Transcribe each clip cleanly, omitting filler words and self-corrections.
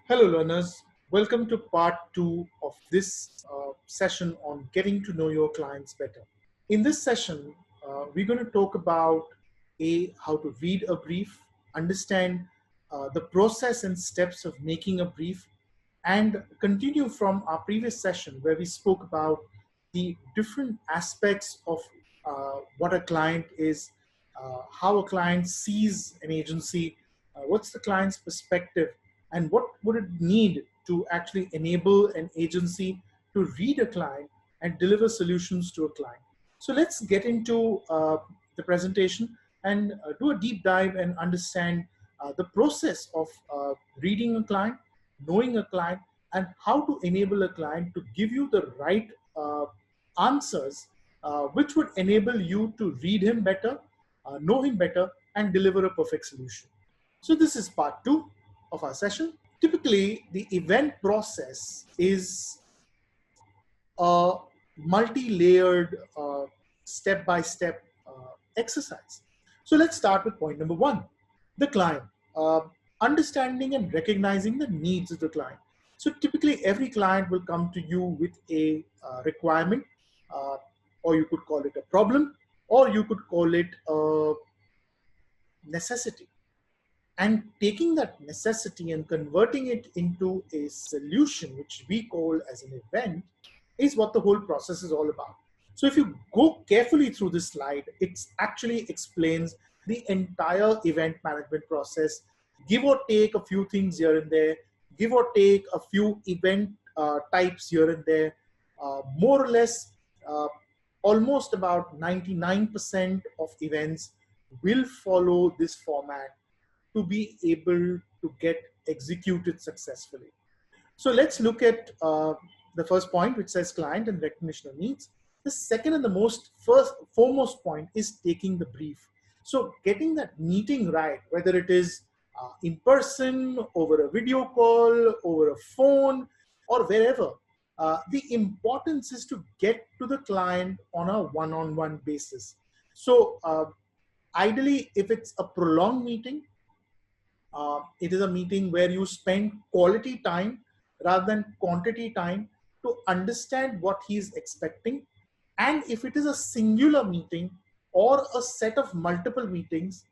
Hello learners, welcome to part 2 of this session on getting to know your clients better. In this session, we're going to talk about how to read a brief, understand the process and steps of making a brief, and continue from our previous session where we spoke about the different aspects of what a client is, how a client sees an agency, what's the client's perspective, and what would it need to actually enable an agency to read a client and deliver solutions to a client. So let's get into the presentation and do a deep dive and understand the process of reading a client, knowing a client, and how to enable a client to give you the right answers which would enable you to read him better, know him better, and deliver a perfect solution. So this is part 2 of our session. Typically, the event process is a multi-layered, step-by-step exercise. So let's start with point number 1, the client. Understanding and recognizing the needs of the client. So typically, every client will come to you with a requirement, or you could call it a problem, or you could call it a necessity. And taking that necessity and converting it into a solution, which we call as an event, is what the whole process is all about. So if you go carefully through this slide, it actually explains the entire event management process, give or take a few things here and there, give or take a few event types here and there, more or less almost about 99% of events will follow this format to be able to get executed successfully. So let's look at the first point, which says client and recognition of needs. The second and the foremost point is taking the brief. So getting that meeting right, whether it is in person, over a video call, over a phone, or wherever, the importance is to get to the client on a one-on-one basis. So ideally, if it's a prolonged meeting, it is a meeting where you spend quality time rather than quantity time to understand what he is expecting. And if it is a singular meeting or a set of multiple meetings,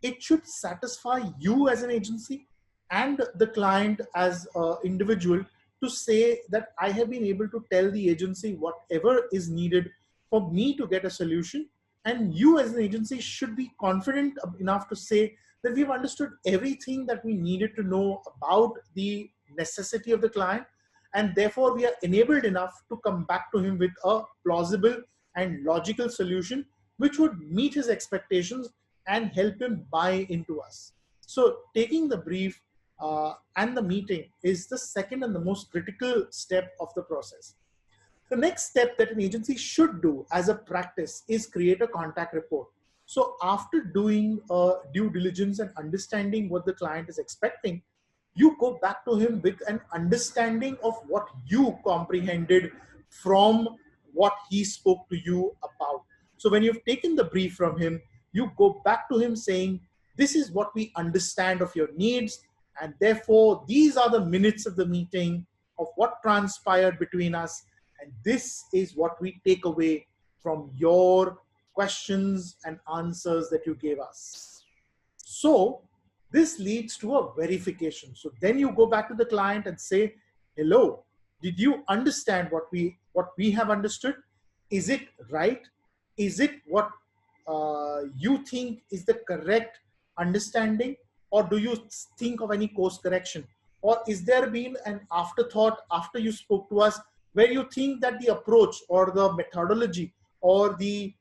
it should satisfy you as an agency and the client as an individual to say that I have been able to tell the agency whatever is needed for me to get a solution. And you as an agency should be confident enough to say that we've understood everything that we needed to know about the necessity of the client, and therefore we are enabled enough to come back to him with a plausible and logical solution which would meet his expectations and help him buy into us. So taking the brief and the meeting is the second and the most critical step of the process. The next step that an agency should do as a practice is create a contact report. So after doing due diligence and understanding what the client is expecting, you go back to him with an understanding of what you comprehended from what he spoke to you about. So when you've taken the brief from him, you go back to him saying, this is what we understand of your needs, and therefore these are the minutes of the meeting of what transpired between us, and this is what we take away from your questions and answers that you gave us. So this leads to a verification. So then you go back to the client and say, hello, did you understand what we have understood? Is it right? Is it what you think is the correct understanding? Or do you think of any course correction? Or is there been an afterthought after you spoke to us where you think that the approach or the methodology or the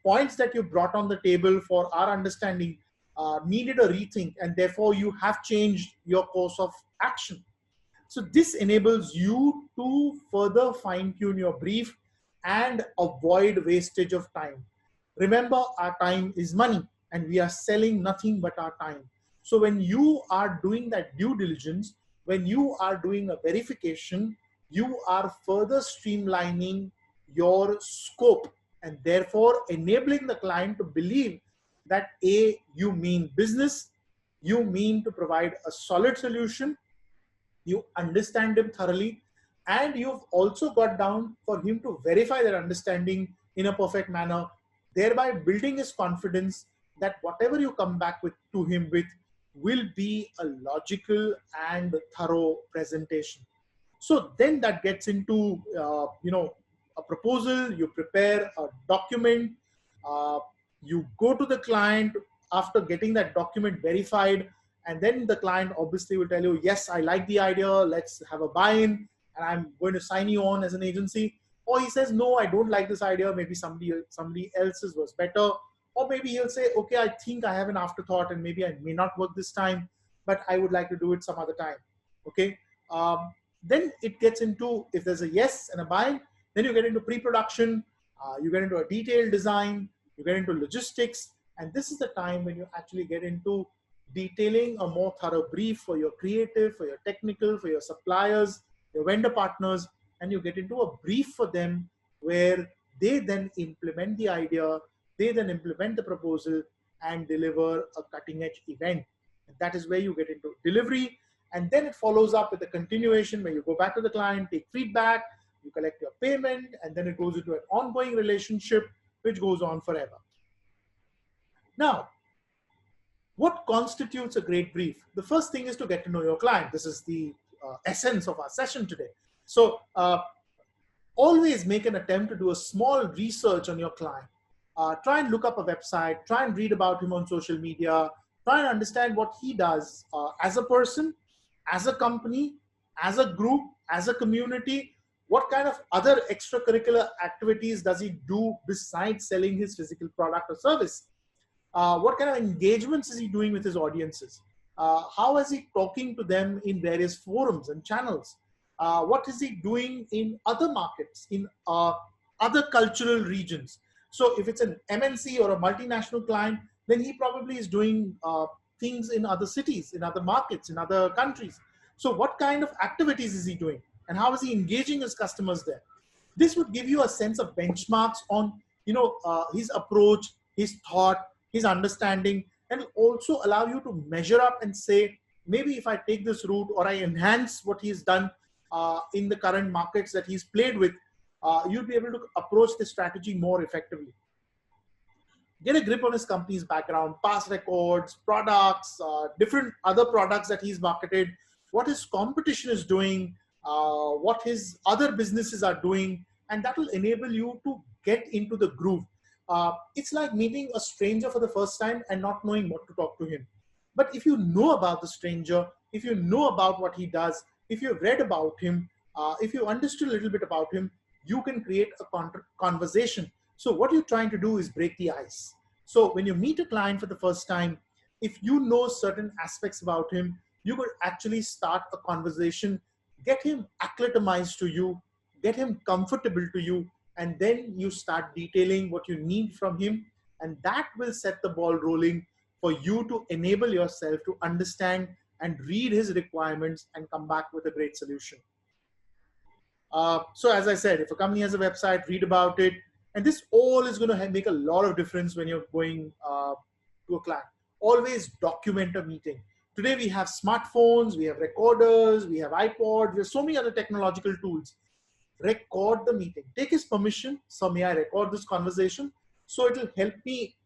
points that you brought on the table for our understanding needed a rethink, and therefore you have changed your course of action? So this enables you to further fine-tune your brief and avoid wastage of time. Remember, our time is money and we are selling nothing but our time. So when you are doing that due diligence, when you are doing a verification, you are further streamlining your scope and therefore enabling the client to believe that A, you mean business, you mean to provide a solid solution, you understand him thoroughly, and you've also got down for him to verify that understanding in a perfect manner, thereby building his confidence that whatever you come back with to him with will be a logical and thorough presentation. So then that gets into a proposal. You prepare a document, uh, you go to the client after getting that document verified, and then the client obviously will tell you, yes, I like the idea, let's have a buy-in, and I'm going to sign you on as an agency. Or he says, no, I don't like this idea, maybe somebody else's was better. Or maybe he'll say, okay, I think I have an afterthought and maybe I may not work this time, but I would like to do it some other time. Okay. Then it gets into, if there's a yes and a buy, then you get into pre-production, you get into a detailed design, you get into logistics, and this is the time when you actually get into detailing a more thorough brief for your creative, for your technical, for your suppliers, your vendor partners, and you get into a brief for them where they then implement the idea, they then implement the proposal and deliver a cutting edge event. And that is where you get into delivery. And then it follows up with a continuation where you go back to the client, take feedback, you collect your payment, and then it goes into an ongoing relationship which goes on forever. Now, what constitutes a great brief? The first thing is to get to know your client. This is the essence of our session today. So always make an attempt to do a small research on your client. Try and look up a website, try and read about him on social media, try and understand what he does as a person, as a company, as a group, as a community. What kind of other extracurricular activities does he do besides selling his physical product or service? What kind of engagements is he doing with his audiences? How is he talking to them in various forums and channels? What is he doing in other markets, in other cultural regions? So if it's an MNC or a multinational client, then he probably is doing things in other cities, in other markets, in other countries. So what kind of activities is he doing? And how is he engaging his customers there? This would give you a sense of benchmarks on his approach, his thought, his understanding, and also allow you to measure up and say, maybe if I take this route or I enhance what he's done in the current markets that he's played with, you'll be able to approach the strategy more effectively. Get a grip on his company's background, past records, products, different other products that he's marketed, what his competition is doing, what his other businesses are doing, and that will enable you to get into the groove. It's like meeting a stranger for the first time and not knowing what to talk to him. But if you know about the stranger, if you know about what he does, if you've read about him, if you understood a little bit about him, you can create a conversation. So what you're trying to do is break the ice. So when you meet a client for the first time, if you know certain aspects about him, you could actually start a conversation, get him acclimatized to you, get him comfortable to you, and then you start detailing what you need from him. And that will set the ball rolling for you to enable yourself to understand and read his requirements and come back with a great solution. So as I said, if a company has a website, read about it. And this all is going to make a lot of difference when you're going to a client. Always document a meeting. Today we have smartphones, we have recorders, we have iPods, we have so many other technological tools. Record the meeting. Take his permission. So may I record this conversation? So it will help me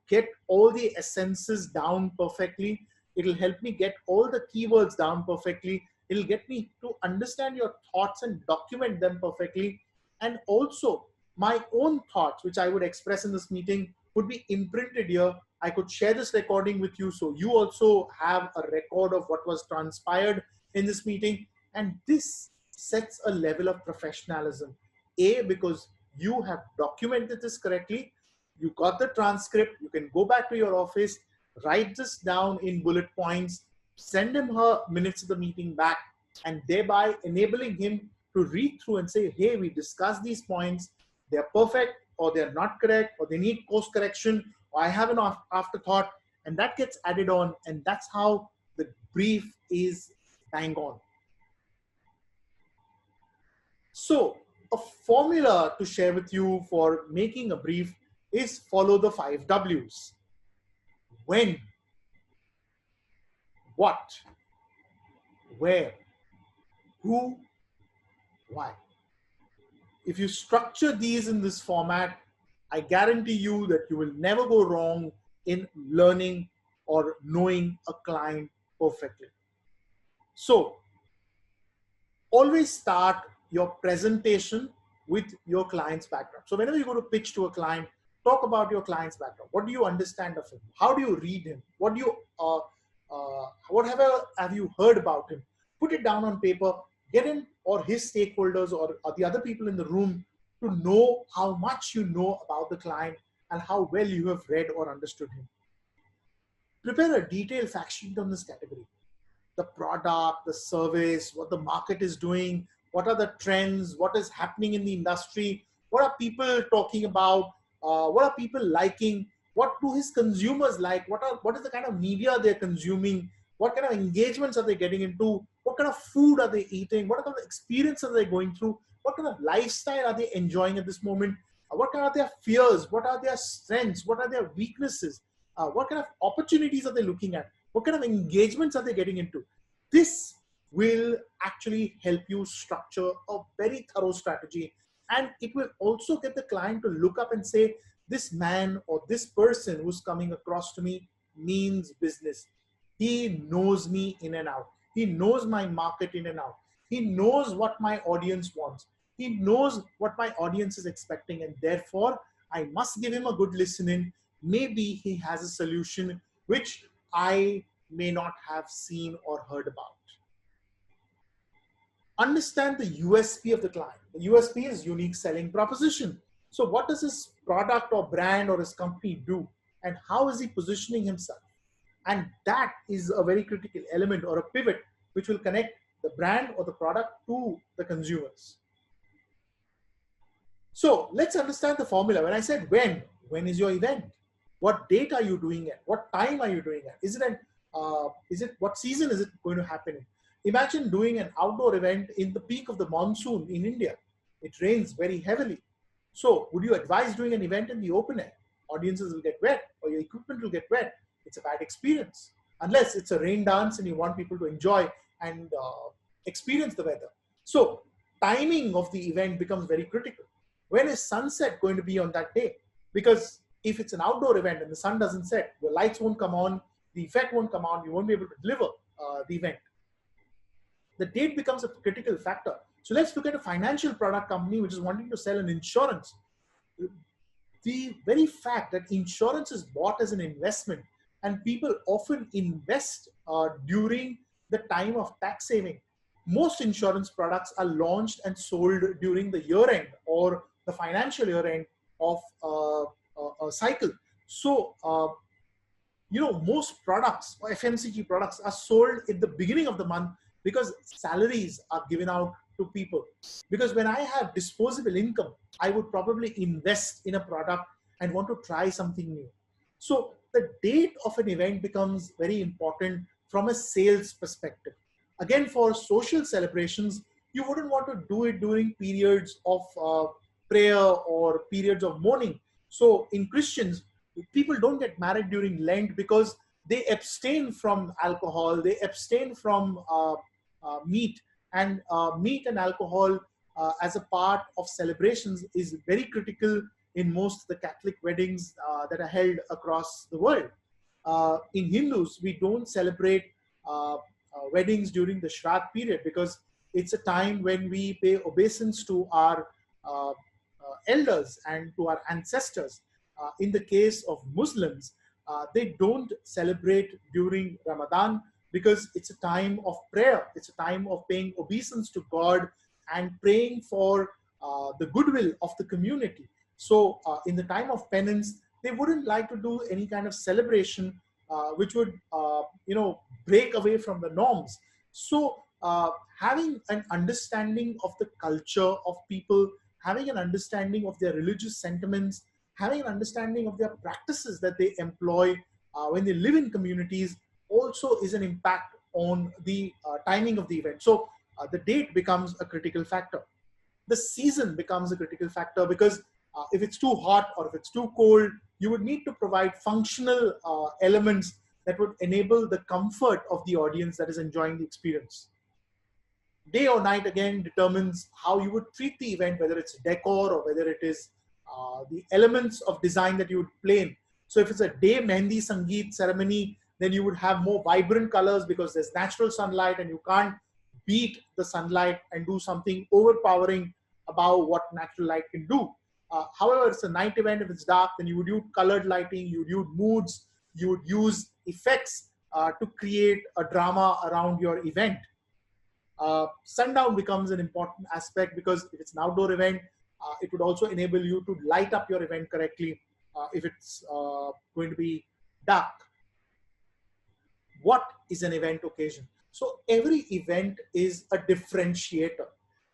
get all the essences down perfectly. It will help me get all the keywords down perfectly. It will get me to understand your thoughts and document them perfectly. And also my own thoughts, which I would express in this meeting, would be imprinted here. I could share this recording with you, so you also have a record of what was transpired in this meeting. And this sets a level of professionalism. A, because you have documented this correctly, you got the transcript, you can go back to your office, write this down in bullet points, send him her minutes of the meeting back, and thereby enabling him to read through and say, hey, we discussed these points, they're perfect, or they're not correct, or they need course correction, or I have an afterthought, and that gets added on, and that's how the brief is bang on. So a formula to share with you for making a brief is follow the 5 W's. When, what, where, who, why. If you structure these in this format, I guarantee you that you will never go wrong in learning or knowing a client perfectly. So always start your presentation with your client's background. So whenever you go to pitch to a client, talk about your client's background. What do you understand of him? How do you read him? Whatever have you heard about him? Put it down on paper. Get him or his stakeholders or the other people in the room to know how much you know about the client and how well you have read or understood him. Prepare a detailed fact sheet on this category: the product, the service, what the market is doing, what are the trends, what is happening in the industry, what are people talking about, what are people liking, what do his consumers like, what is the kind of media they're consuming, what kind of engagements are they getting into, what kind of food are they eating, what kind of experience are they going through, what kind of lifestyle are they enjoying at this moment, what are their fears, what are their strengths, what are their weaknesses, what kind of opportunities are they looking at, what kind of engagements are they getting into. This will actually help you structure a very thorough strategy, and it will also get the client to look up and say, this man or this person who's coming across to me means business. He knows me in and out. He knows my market in and out. He knows what my audience wants. He knows what my audience is expecting, and therefore I must give him a good listening. Maybe he has a solution which I may not have seen or heard about. Understand the USP of the client. The USP is unique selling proposition. So what does his product or brand or his company do? And how is he positioning himself? And that is a very critical element or a pivot which will connect the brand or the product to the consumers. So let's understand the formula. When I said when is your event? What date are you doing it? What time are you doing it? What season is it going to happen in? Imagine doing an outdoor event in the peak of the monsoon in India. It rains very heavily. So would you advise doing an event in the open air? Audiences will get wet or your equipment will get wet. It's a bad experience. Unless it's a rain dance and you want people to enjoy and experience the weather. So timing of the event becomes very critical. When is sunset going to be on that day? Because if it's an outdoor event and the sun doesn't set, the lights won't come on, the effect won't come on, you won't be able to deliver the event. The date becomes a critical factor. So let's look at a financial product company which is wanting to sell an insurance. The very fact that insurance is bought as an investment and people often invest during the time of tax saving. Most insurance products are launched and sold during the year end or the financial year end of a cycle. So, most products or FMCG products are sold at the beginning of the month because salaries are given out to people. Because when I have disposable income, I would probably invest in a product and want to try something new. So the date of an event becomes very important from a sales perspective. Again, for social celebrations, you wouldn't want to do it during periods of prayer or periods of mourning. So in Christians, people don't get married during Lent because they abstain from alcohol, they abstain from meat, and meat and alcohol as a part of celebrations is very critical in most of the Catholic weddings that are held across the world. In Hindus, we don't celebrate weddings during the Shraddh period because it's a time when we pay obeisance to our elders and to our ancestors. In the case of Muslims, they don't celebrate during Ramadan because it's a time of prayer. It's a time of paying obeisance to God and praying for the goodwill of the community. So in the time of penance, they wouldn't like to do any kind of celebration which would, break away from the norms. So having an understanding of the culture of people, having an understanding of their religious sentiments, having an understanding of their practices that they employ when they live in communities also is an impact on the timing of the event. So the date becomes a critical factor. The season becomes a critical factor because if it's too hot or if it's too cold, you would need to provide functional elements that would enable the comfort of the audience that is enjoying the experience. Day or night again determines how you would treat the event, whether it's decor or whether it is the elements of design that you would play in. So if it's a day Mehndi Sangeet ceremony, then you would have more vibrant colors because there's natural sunlight and you can't beat the sunlight and do something overpowering about what natural light can do. However, it's a night event. If it's dark, then you would use colored lighting, you would use moods, you would use effects to create a drama around your event. Sundown becomes an important aspect because if it's an outdoor event, it would also enable you to light up your event correctly if it's going to be dark. What is an event occasion? So every event is a differentiator.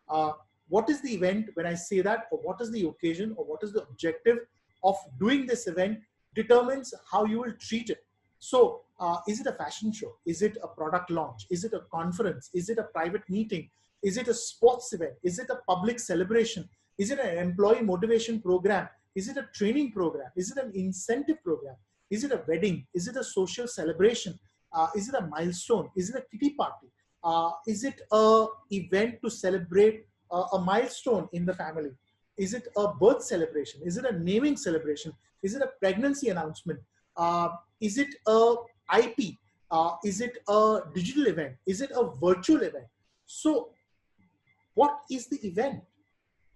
Uh, what is the event when I say that, or what is the occasion, or what is the objective of doing this event determines how you will treat it. So is it a fashion show? Is it a product launch? Is it a conference? Is it a private meeting? Is it a sports event? Is it a public celebration? Is it an employee motivation program? Is it a training program? Is it an incentive program? Is it a wedding? Is it a social celebration? Is it a milestone? Is it a kitty party? Is it a event to celebrate a milestone in the family? Is it a birth celebration? Is it a naming celebration? Is it a pregnancy announcement? Is it a IP? Is it a digital event? Is it a virtual event? So what is the event?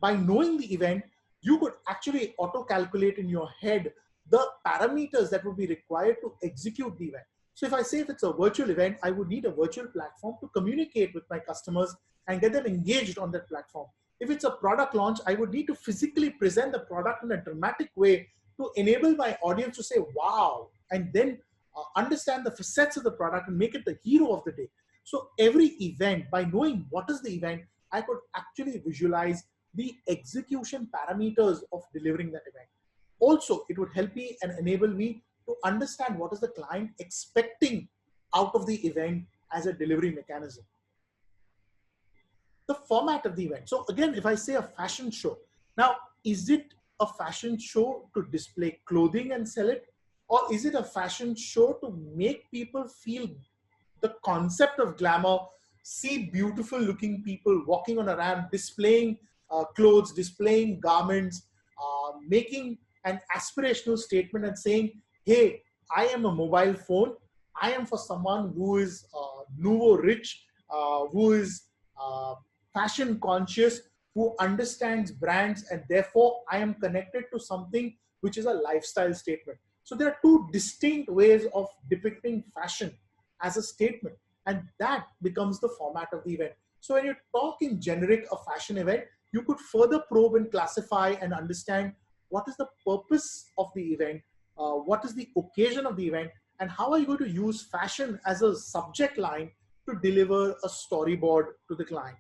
By knowing the event, you could actually auto-calculate in your head the parameters that would be required to execute the event. So if I say if it's a virtual event, I would need a virtual platform to communicate with my customers and get them engaged on that platform. If it's a product launch, I would need to physically present the product in a dramatic way to enable my audience to say, wow, and then understand the facets of the product and make it the hero of the day. So every event, by knowing what is the event, I could actually visualize the execution parameters of delivering that event. Also, it would help me and enable me to understand what is the client expecting out of the event as a delivery mechanism. The format of the event. So again, if I say a fashion show, now, is it a fashion show to display clothing and sell it? Or is it a fashion show to make people feel the concept of glamour, see beautiful looking people walking on a ramp, displaying clothes, displaying garments, making an aspirational statement and saying, hey, I am a mobile phone. I am for someone who is nouveau rich, who is fashion conscious, who understands brands, and therefore I am connected to something which is a lifestyle statement. So there are two distinct ways of depicting fashion as a statement, and that becomes the format of the event. So when you talk in generic a fashion event, you could further probe and classify and understand what is the purpose of the event, what is the occasion of the event, and how are you going to use fashion as a subject line to deliver a storyboard to the client.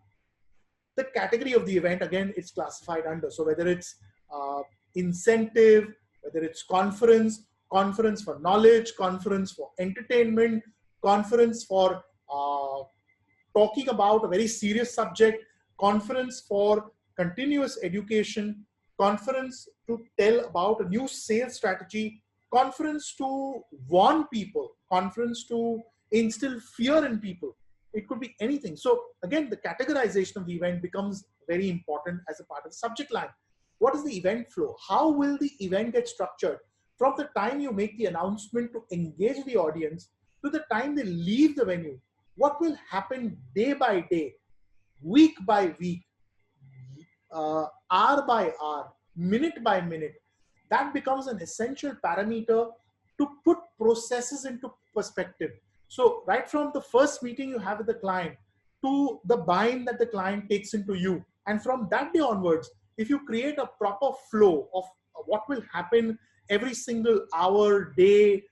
The category of the event, again, it's classified under. So whether it's incentive, whether it's conference, conference for knowledge, conference for entertainment, conference for talking about a very serious subject, conference for continuous education, conference to tell about a new sales strategy, conference to warn people, conference to instill fear in people. It could be anything. So again, the categorization of the event becomes very important as a part of the subject line. What is the event flow? How will the event get structured? From the time you make the announcement to engage the audience to the time they leave the venue, what will happen day by day, week by week, hour by hour, minute by minute? That becomes an essential parameter to put processes into perspective. So right from the first meeting you have with the client to the buying that the client takes into you, and from that day onwards, if you create a proper flow of what will happen every single hour, day,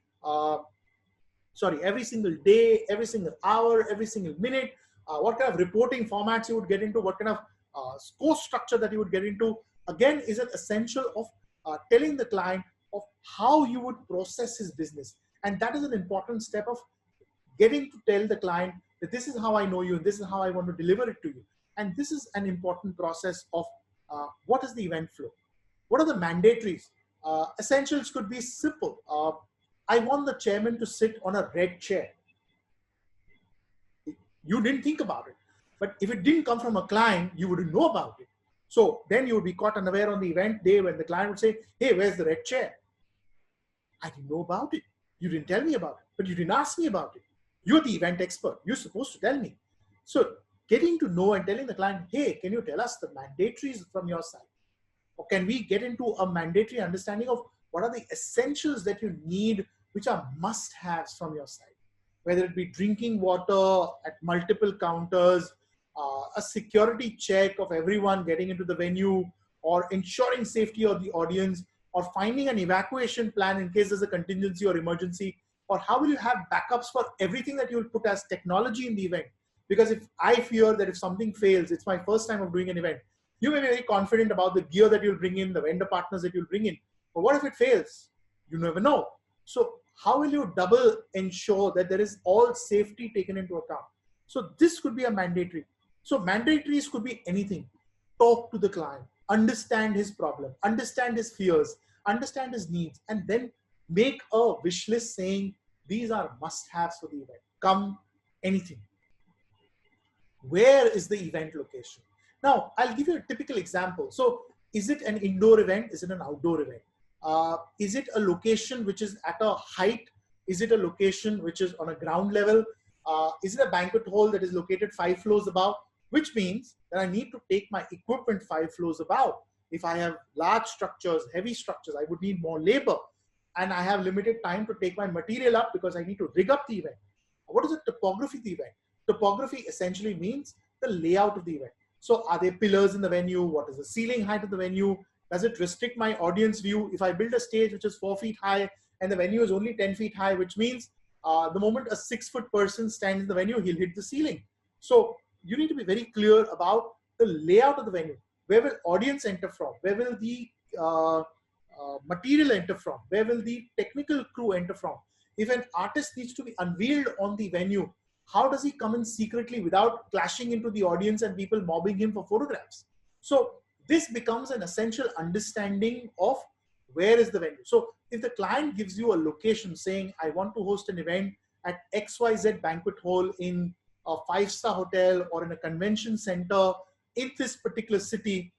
every single day, every single hour, every single minute, what kind of reporting formats you would get into, what kind of course structure that you would get into, again, is an essential of telling the client of how you would process his business. And that is an important step of getting to tell the client that this is how I know you and this is how I want to deliver it to you. And this is an important process of what is the event flow? What are the mandatories? Essentials could be simple. I want the chairman to sit on a red chair. You didn't think about it. But if it didn't come from a client, you wouldn't know about it. So then you would be caught unaware on the event day when the client would say, hey, where's the red chair? I didn't know about it. You didn't tell me about it, but you didn't ask me about it. You're the event expert. You're supposed to tell me. So getting to know and telling the client, hey, can you tell us the mandatories from your side? Or can we get into a mandatory understanding of what are the essentials that you need, which are must-haves from your side? Whether it be drinking water at multiple counters, a security check of everyone getting into the venue, or ensuring safety of the audience, or finding an evacuation plan in case there's a contingency or emergency, or how will you have backups for everything that you will put as technology in the event? Because if I fear that if something fails, it's my first time of doing an event, you may be very confident about the gear that you'll bring in, the vendor partners that you'll bring in. But what if it fails? You never know. So how will you double ensure that there is all safety taken into account? So this could be a mandatory. So mandatories could be anything. Talk to the client, understand his problem, understand his fears, understand his needs, and then make a wish list saying, these are must-haves for the event. Come anything. Where is the event location? Now, I'll give you a typical example. So is it an indoor event? Is it an outdoor event? Is it a location which is at a height? Is it a location which is on a ground level? Is it a banquet hall that is located 5 floors above? Which means that I need to take my equipment 5 floors above. If I have large structures, heavy structures, I would need more labor. And I have limited time to take my material up because I need to rig up the event. What is the topography of the event? Topography essentially means the layout of the event. So are there pillars in the venue? What is the ceiling height of the venue? Does it restrict my audience view? If I build a stage which is 4 feet high and the venue is only 10 feet high, which means the moment a 6-foot person stands in the venue, he'll hit the ceiling. So you need to be very clear about the layout of the venue. Where will audience enter from? Where will the material enter from? Where will the technical crew enter from? If an artist needs to be unveiled on the venue, how does he come in secretly without clashing into the audience and people mobbing him for photographs? So this becomes an essential understanding of where is the venue. So if the client gives you a location saying, I want to host an event at XYZ banquet hall in a 5-star hotel or in a convention center in this particular city,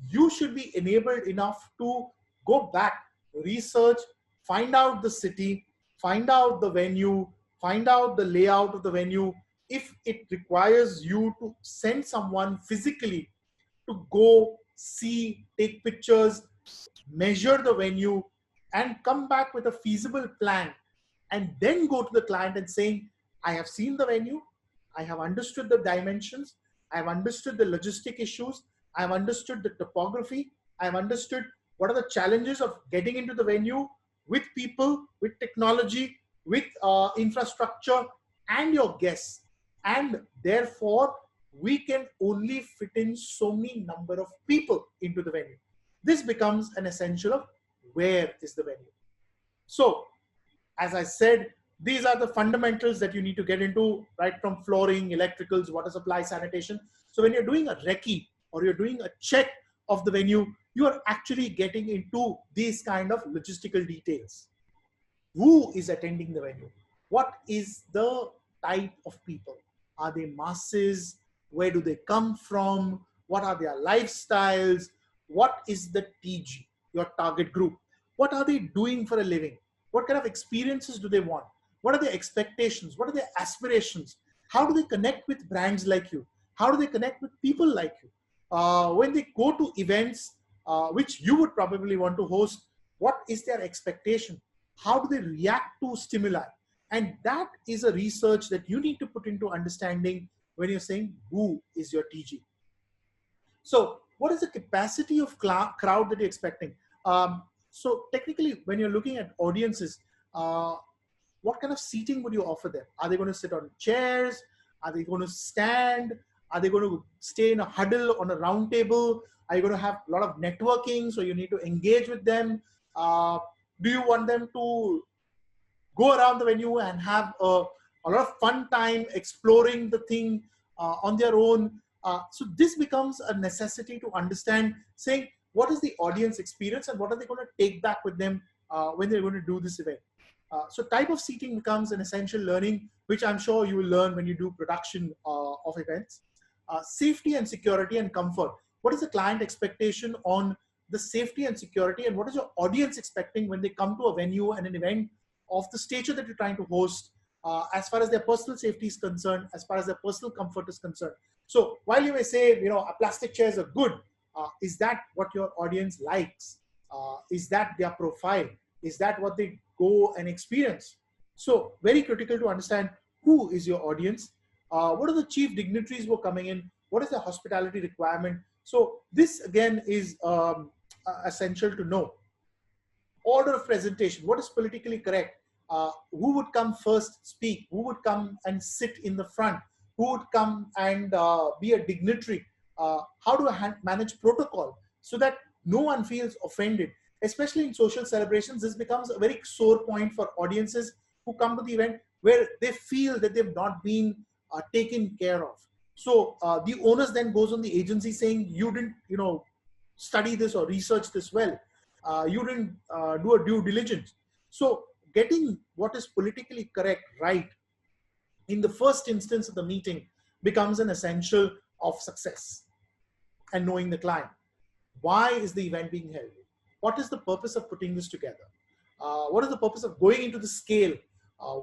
you should be enabled enough to go back, research, find out the city, find out the venue, find out the layout of the venue. If it requires you to send someone physically to go see, take pictures, measure the venue, and come back with a feasible plan, and then go to the client and saying, I have seen the venue, I have understood the dimensions, I have understood the logistic issues, I have understood the topography, I have understood what are the challenges of getting into the venue with people, with technology, with infrastructure and your guests. And therefore, we can only fit in so many number of people into the venue. This becomes an essential of where is the venue. So, as I said, these are the fundamentals that you need to get into, right from flooring, electricals, water supply, sanitation. So when you're doing a recce or you're doing a check of the venue, you are actually getting into these kind of logistical details. Who is attending the venue? What is the type of people? Are they masses? Where do they come from? What are their lifestyles? What is the TG, your target group? What are they doing for a living? What kind of experiences do they want? What are their expectations? What are their aspirations? How do they connect with brands like you? How do they connect with people like you? When they go to events, which you would probably want to host, what is their expectation? How do they react to stimuli? And that is a research that you need to put into understanding when you're saying who is your TG. So what is the capacity of crowd that you're expecting? So technically, when you're looking at audiences, what kind of seating would you offer them? Are they going to sit on chairs? Are they going to stand? Are they going to stay in a huddle on a round table? Are you going to have a lot of networking? So you need to engage with them. Do you want them to go around the venue and have a lot of fun time exploring the thing on their own? So this becomes a necessity to understand, saying what is the audience experience and what are they going to take back with them when they're going to do this event. So type of seating becomes an essential learning, which I'm sure you will learn when you do production of events. safety and security and comfort. What is the client expectation on the safety and security, and what is your audience expecting when they come to a venue and an event of the stature that you're trying to host, as far as their personal safety is concerned, as far as their personal comfort is concerned. So while you may say, you know, plastic chairs are good, is that what your audience likes? Is that their profile? Is that what they go and experience? So very critical to understand who is your audience. What are the chief dignitaries who are coming in? What is the hospitality requirement? So this again is essential to know. Order of presentation, what is politically correct? Who would come first speak? Who would come and sit in the front? Who would come and be a dignitary? How do I manage protocol so that no one feels offended? Especially in social celebrations, this becomes a very sore point for audiences who come to the event where they feel that they've not been taken care of. So the onus then goes on the agency saying, you didn't, you know, study this or research this well. You didn't do a due diligence. So getting what is politically correct right in the first instance of the meeting becomes an essential of success. And knowing the client. Why is the event being held? What is the purpose of putting this together? What is the purpose of going into the scale?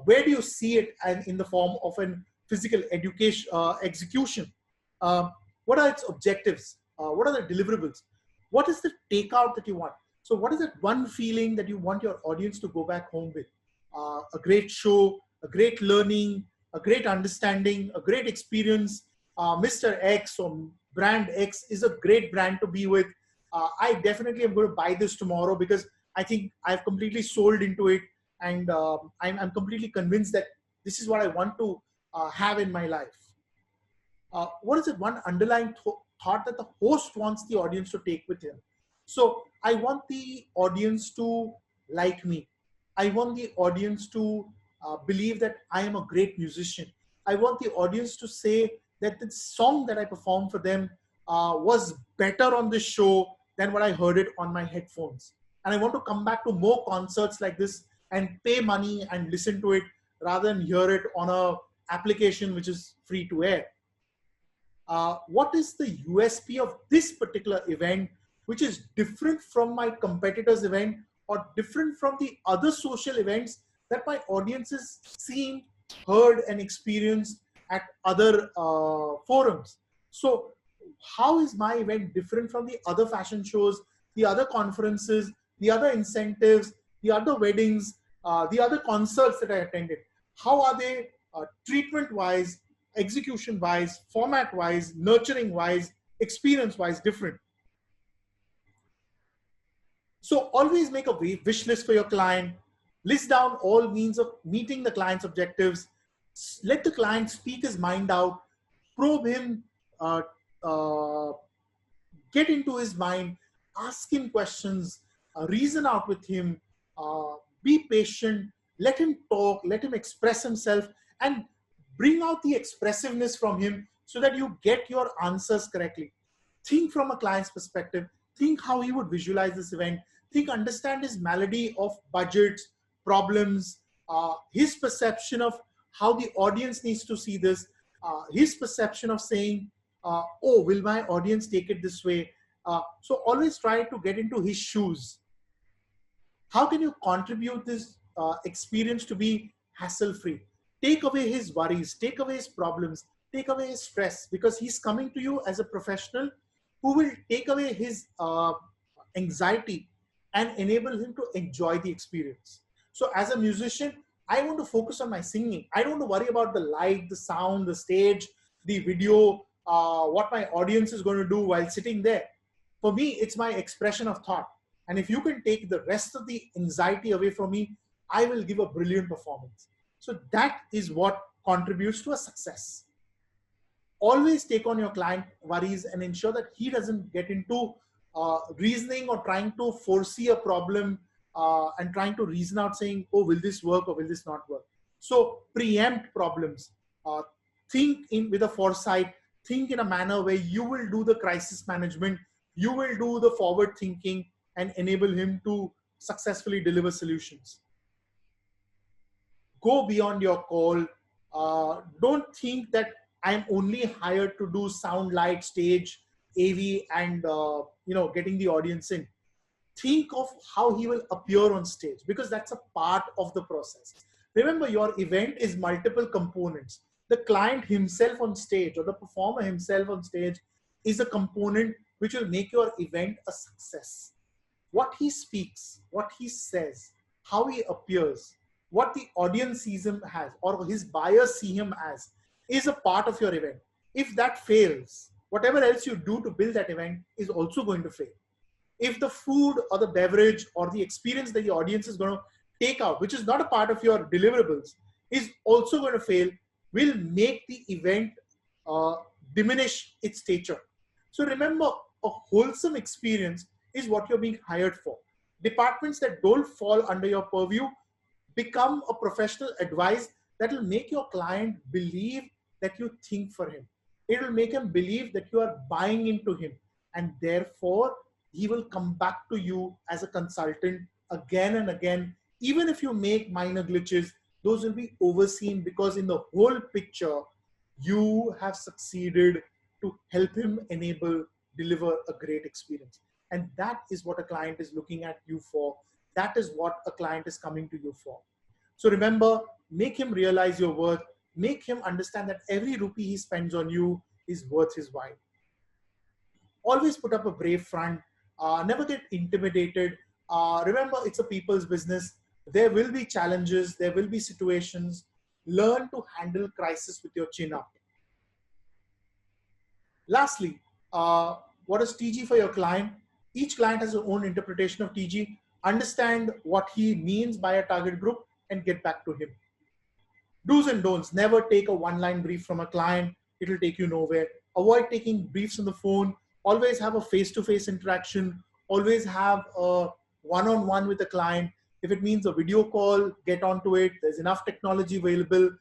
Where do you see it and in the form of an physical education execution? What are its objectives? What are the deliverables? What is the takeout that you want? So what is that one feeling that you want your audience to go back home with? A great show, a great learning, a great understanding, a great experience. Mr. X or brand X is a great brand to be with. I definitely am going to buy this tomorrow because I think I've completely sold into it, and I'm completely convinced that this is what I want to have in my life. What is it one underlying thought that the host wants the audience to take with him? So I want the audience to like me. I want the audience to believe that I am a great musician. I want the audience to say that the song that I performed for them was better on this show than what I heard it on my headphones. And I want to come back to more concerts like this and pay money and listen to it rather than hear it on a application which is free to air. What is the USP of this particular event which is different from my competitor's event or different from the other social events that my audience has seen, heard, and experienced at other forums? So how is my event different from the other fashion shows, the other conferences, the other incentives, the other weddings, the other concerts that I attended? How are they treatment-wise, execution-wise, format-wise, nurturing-wise, experience-wise different? So always make a wish list for your client. List down all means of meeting the client's objectives. Let the client speak his mind out. Probe him. Get into his mind. Ask him questions. Reason out with him. Be patient. Let him talk. Let him express himself. And bring out the expressiveness from him so that you get your answers correctly. Think from a client's perspective. Think how he would visualize this event. Think, understand his malady of budgets, problems, his perception of how the audience needs to see this, his perception of saying, oh, will my audience take it this way? So always try to get into his shoes. How can you contribute this experience to be hassle-free? Take away his worries, take away his problems, take away his stress, because he's coming to you as a professional who will take away his anxiety and enable him to enjoy the experience. So as a musician, I want to focus on my singing. I don't want to worry about the light, the sound, the stage, the video, what my audience is going to do while sitting there. For me, it's my expression of thought. And if you can take the rest of the anxiety away from me, I will give a brilliant performance. So that is what contributes to a success. Always take on your client worries and ensure that he doesn't get into reasoning or trying to foresee a problem and trying to reason out saying, oh, will this work or will this not work? So preempt problems. Think with a foresight. Think in a manner where you will do the crisis management. You will do the forward thinking and enable him to successfully deliver solutions. Go beyond your call. Don't think that I'm only hired to do sound, light, stage, AV, and getting the audience in. Think of how he will appear on stage, because that's a part of the process. Remember, your event is multiple components. The client himself on stage, or the performer himself on stage, is a component which will make your event a success. What he speaks, what he says, how he appears, what the audience sees him as, or his buyers see him as, is a part of your event. If that fails, whatever else you do to build that event is also going to fail. If the food or the beverage or the experience that the audience is going to take out, which is not a part of your deliverables, is also going to fail, will make the event uh, diminish its stature. So remember, a wholesome experience is what you're being hired for. Departments that don't fall under your purview, become a professional advice that will make your client believe that you think for him. It will make him believe that you are buying into him, and therefore he will come back to you as a consultant again and again. Even if you make minor glitches, those will be overseen, because in the whole picture, you have succeeded to help him deliver a great experience. And that is what a client is looking at you for. That is what a client is coming to you for. So remember, make him realize your worth. Make him understand that every rupee he spends on you is worth his while. Always put up a brave front. Never get intimidated. Remember, it's a people's business. There will be challenges. There will be situations. Learn to handle crisis with your chin up. Lastly, what is TG for your client? Each client has their own interpretation of TG. Understand what he means by a target group and get back to him. Do's and don'ts. Never take a one-line brief from a client. It will take you nowhere. Avoid taking briefs on the phone. Always have a face-to-face interaction. Always have a one-on-one with the client. If it means a video call, get onto it. There's enough technology available.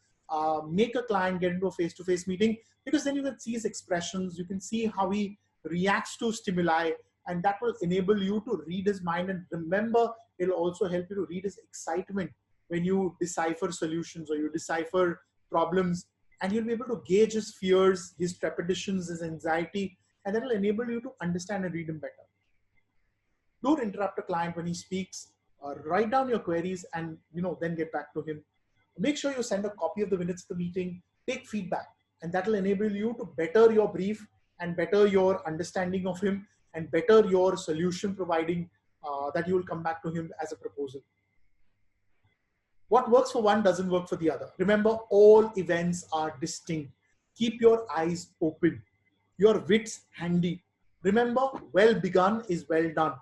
Make a client get into a face-to-face meeting, because then you can see his expressions. You can see how he reacts to stimuli, and that will enable you to read his mind. And remember, it'll also help you to read his excitement when you decipher solutions or you decipher problems, and you'll be able to gauge his fears, his trepidations, his anxiety, and that will enable you to understand and read him better. Don't interrupt a client when he speaks. Write down your queries and then get back to him. Make sure you send a copy of the minutes of the meeting. Take feedback, and that will enable you to better your brief and better your understanding of him and better your solution providing that you will come back to him as a proposal. What works for one doesn't work for the other. Remember, all events are distinct. Keep your eyes open, your wits handy. Remember, well begun is well done.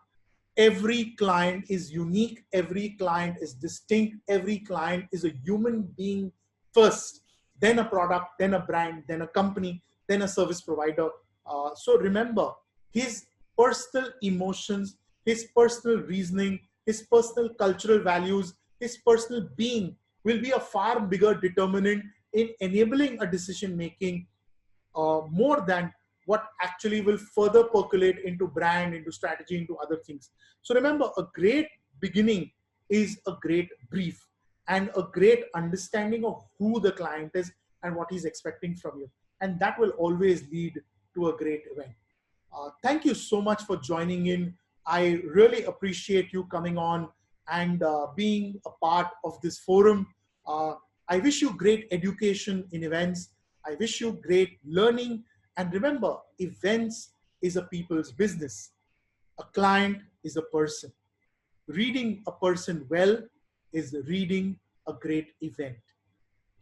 Every client is unique. Every client is distinct. Every client is a human being first, then a product, then a brand, then a company, then a service provider. So remember, his personal emotions, his personal reasoning, his personal cultural values, his personal being will be a far bigger determinant in enabling a decision making, more than what actually will further percolate into brand, into strategy, into other things. So remember, a great beginning is a great brief and a great understanding of who the client is and what he's expecting from you. And that will always lead to a great event. Thank you so much for joining in. I really appreciate you coming on and being a part of this forum. I wish you great education in events. I wish you great learning. And remember, events is a people's business. A client is a person. Reading a person well is reading a great event.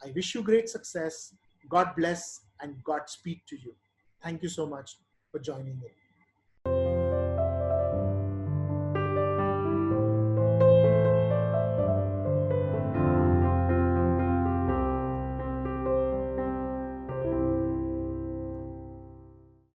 I wish you great success. God bless and Godspeed to you. Thank you so much for joining in.